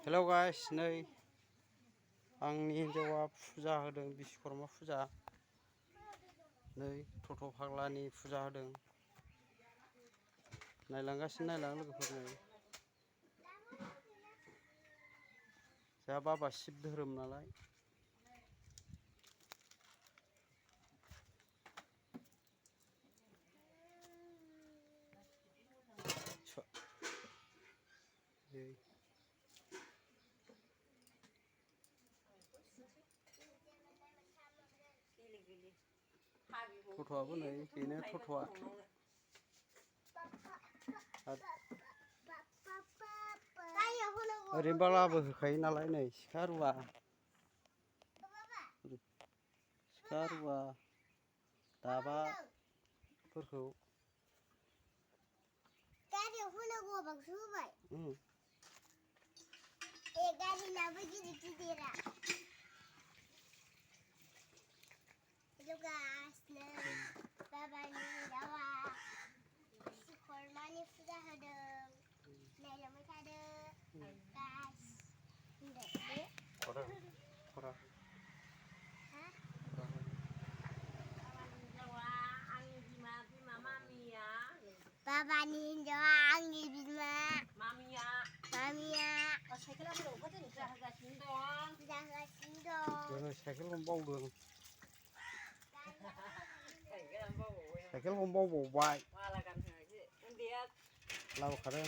hello guys नै आंनि हिन्जावा फुजा होदों बिश्वकर्मा फुजा नै थथ' फाग्लानि फुजा होदों नायलांगासिनो नायलां लोगोफोर नै जोंहा बाबा शिब धोरोम नालाय थथ'आबो नै बेनो थथ'आ ओरैनोबा लाबोहोखायो नालाय नै सिखा रुवा दाबाफोरखौ गारियाव होनांगौ बांसो होबाय गारिनाबो गिदिर गिदिरा गासिनो बाबानि हिन्जावा बिश्वकर्मानि फुजा होदों नायलांबाय थादो बाबानि हिन्जावा आंनि बिमा मामिया साइकेला बोराव ओंखारदों फुजा होगासिनो दं साइकेलखौनो बावदों साइकेलखौनो बावबावबाय माला गानहोनायसो उन्दैया लाबोखादों